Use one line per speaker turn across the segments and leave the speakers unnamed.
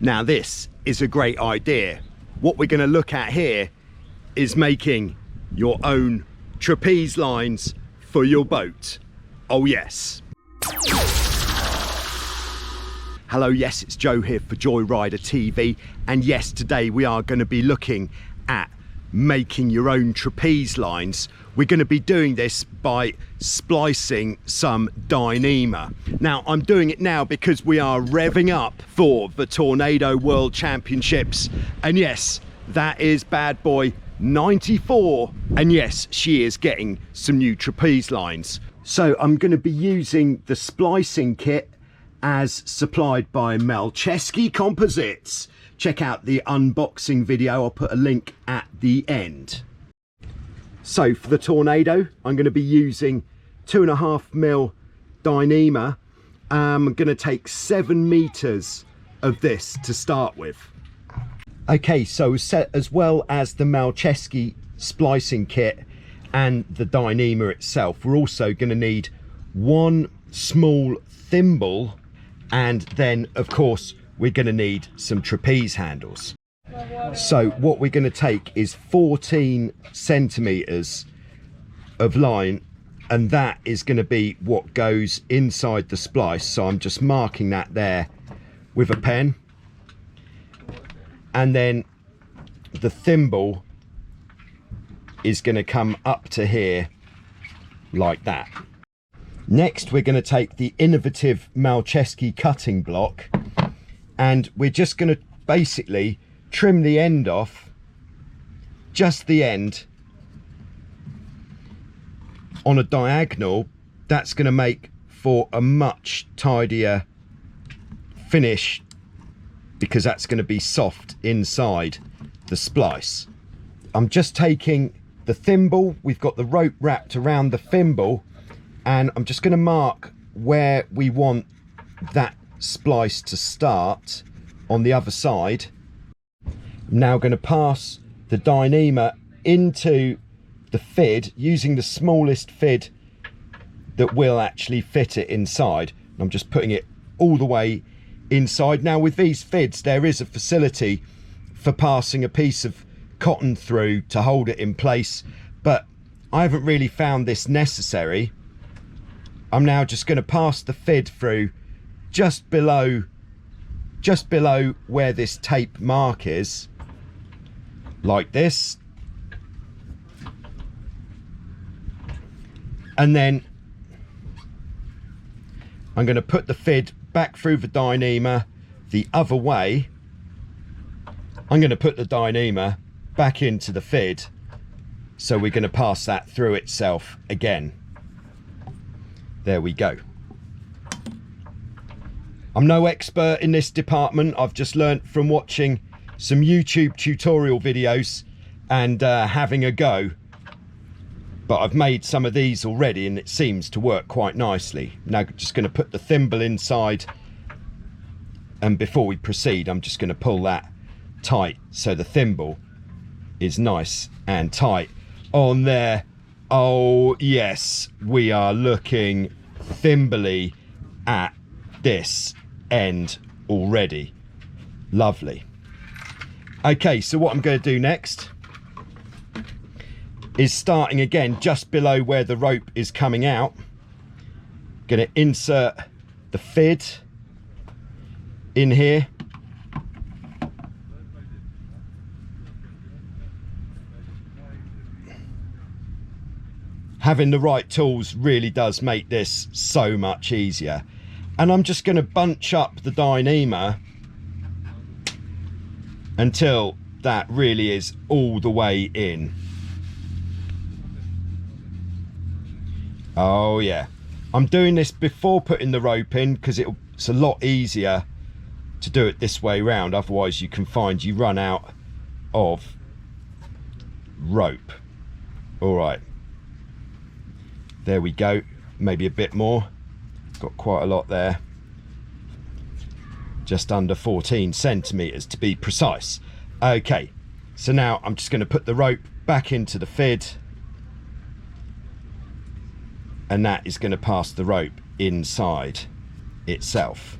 Now this is a great idea. What we're going to look at here is making your own trapeze lines for your boat. Oh yes. Hello, yes, it's Joe here for Joyrider TV, and yes, today we are going to be looking at making your own trapeze lines. We're going to be doing this by splicing some Dyneema. Now, I'm doing it now because we are revving up for the Tornado World Championships, and yes, that is bad boy 94, and yes, she is getting some new trapeze lines. So I'm going to be using the splicing kit as supplied by Malcheski Composites. Check out the unboxing video, I'll put a link at the end. So for the Tornado, I'm going to be using 2.5mm Dyneema. I'm going to take 7 meters of this to start with. Okay, so as well as the Malcheski splicing kit and the Dyneema itself, we're also going to need one small thimble, and then of course we're going to need some trapeze handles. So what we're going to take is 14 centimeters of line, and that is going to be what goes inside the splice. So I'm just marking that there with a pen, and then the thimble is going to come up to here like that. Next, we're going to take the innovative Malcheski cutting block, and we're just going to basically trim the end off, just the end, on a diagonal. That's going to make for a much tidier finish, because that's going to be soft inside the splice. I'm just taking the thimble, we've got the rope wrapped around the thimble, and I'm just going to mark where we want that splice to start on the other side. I'm now going to pass the Dyneema into the fid using the smallest fid that will actually fit it inside. I'm just putting it all the way inside. Now with these fids, there is a facility for passing a piece of cotton through to hold it in place, but I haven't really found this necessary. I'm now just going to pass the fid through just below where this tape mark is, like this, and then I'm going to put the fid back through the Dyneema the other way. I'm going to put the Dyneema back into the fid, so we're going to pass that through itself again. There we go. I'm no expert in this department. I've just learnt from watching some YouTube tutorial videos and having a go. But I've made some of these already and it seems to work quite nicely. Now just going to put the thimble inside, and before we proceed, I'm just going to pull that tight so the thimble is nice and tight on there. Oh yes, we are looking thimbly at this end already. Lovely. Okay, so what I'm going to do next is, starting again just below where the rope is coming out, going to insert the fid in here. Having the right tools really does make this so much easier. And I'm just going to bunch up the Dyneema until that really is all the way in. Oh yeah, I'm doing this before putting the rope in because it's a lot easier to do it this way round. Otherwise you can find you run out of rope. All right, there we go. Maybe a bit more. Got quite a lot there. Just under 14 centimeters to be precise. Okay, so now I'm just going to put the rope back into the fid, and that is going to pass the rope inside itself.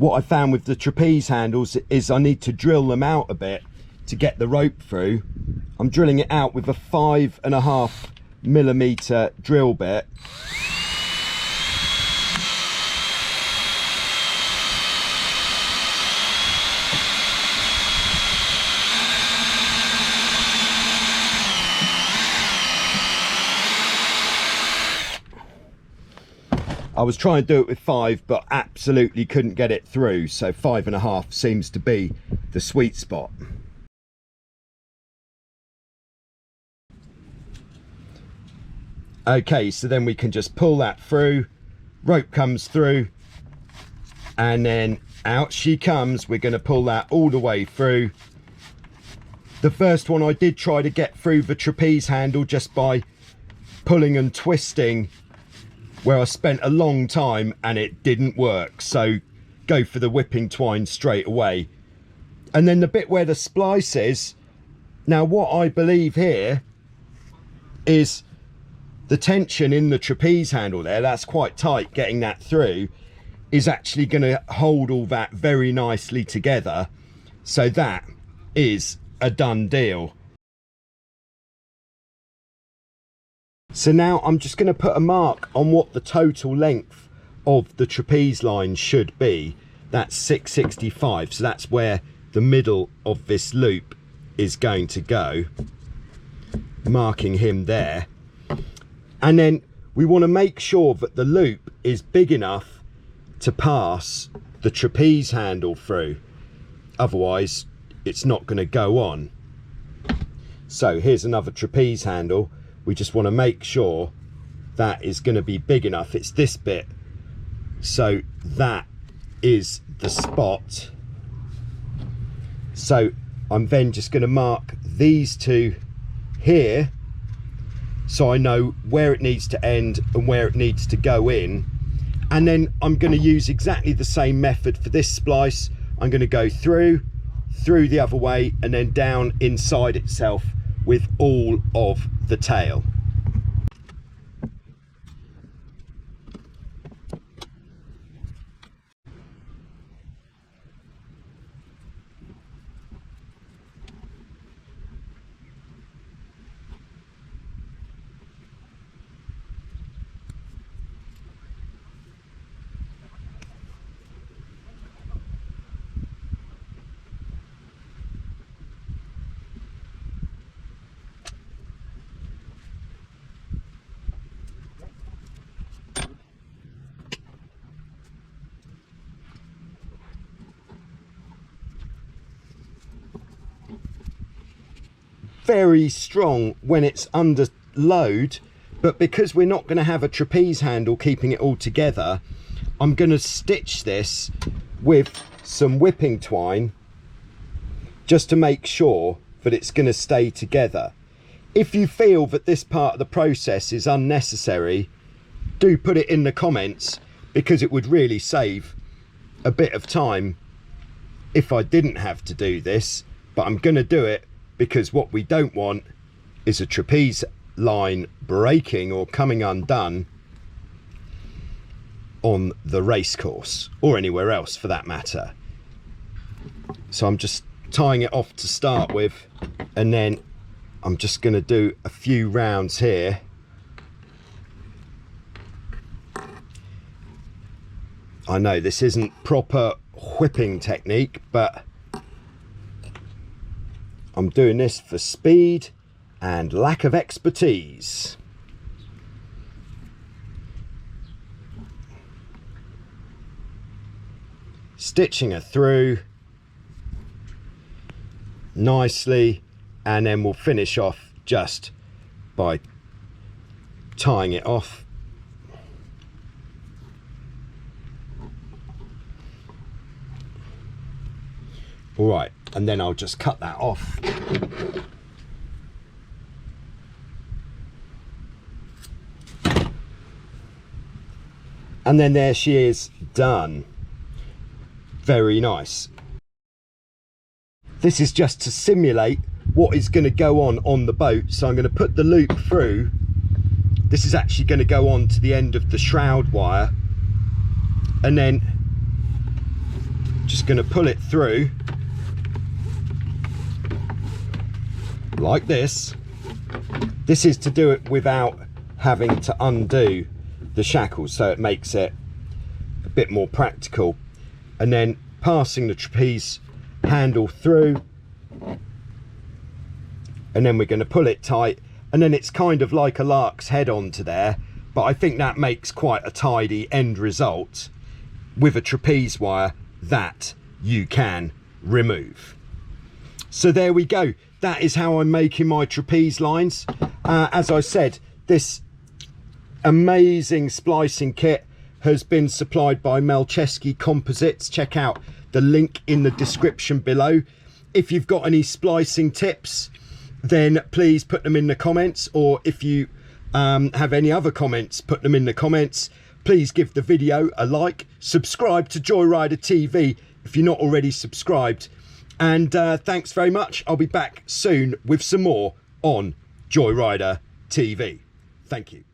what I found with the trapeze handles is I need to drill them out a bit to get the rope through. I'm drilling it out with a 5.5mm drill bit. I was trying to do it with 5, but absolutely couldn't get it through, so 5.5 seems to be the sweet spot. Okay, so then we can just pull that through, rope comes through, and then out she comes. We're going to pull that all the way through. The first one I did try to get through the trapeze handle just by pulling and twisting, where I spent a long time and it didn't work, so go for the whipping twine straight away. And then the bit where the splice is, now what I believe here is the tension in the trapeze handle there, that's quite tight, getting that through is actually going to hold all that very nicely together, so that is a done deal. So now I'm just going to put a mark on what the total length of the trapeze line should be. That's 665, so that's where the middle of this loop is going to go, marking him there. And then we want to make sure that the loop is big enough to pass the trapeze handle through, otherwise it's not going to go on. So here's another trapeze handle. We just want to make sure that is going to be big enough. It's this bit, so that is the spot. So I'm then just going to mark these two here, so I know where it needs to end and where it needs to go in. And then I'm going to use exactly the same method for this splice. I'm going to go through the other way, and then down inside itself with all of the tail. Very strong when it's under load, but because we're not going to have a trapeze handle keeping it all together, I'm going to stitch this with some whipping twine just to make sure that it's going to stay together. If you feel that this part of the process is unnecessary, do put it in the comments, because it would really save a bit of time if I didn't have to do this. But I'm going to do it because what we don't want is a trapeze line breaking or coming undone on the race course, or anywhere else for that matter. So I'm just tying it off to start with, and then I'm just going to do a few rounds here. I know this isn't proper whipping technique, but I'm doing this for speed and lack of expertise. Stitching her through nicely, and then we'll finish off just by tying it off. All right, and then I'll just cut that off. And then there she is, done. Very nice. This is just to simulate what is going to go on the boat. So I'm going to put the loop through. This is actually going to go on to the end of the shroud wire, and then Just going to pull it through like this. This is to do it without having to undo the shackles, so it makes it a bit more practical. And then passing the trapeze handle through, and then we're going to pull it tight, and then it's kind of like a lark's head onto there, but I think that makes quite a tidy end result with a trapeze wire that you can remove. So there we go. That is how I'm making my trapeze lines. As I said, this amazing splicing kit has been supplied by Melcheski Composites. Check out the link in the description below. If you've got any splicing tips, then please put them in the comments, or if you have any other comments, put them in the comments. Please give the video a like, subscribe to Joyrider TV if you're not already subscribed, and thanks very much. I'll be back soon with some more on Joyrider TV. Thank you.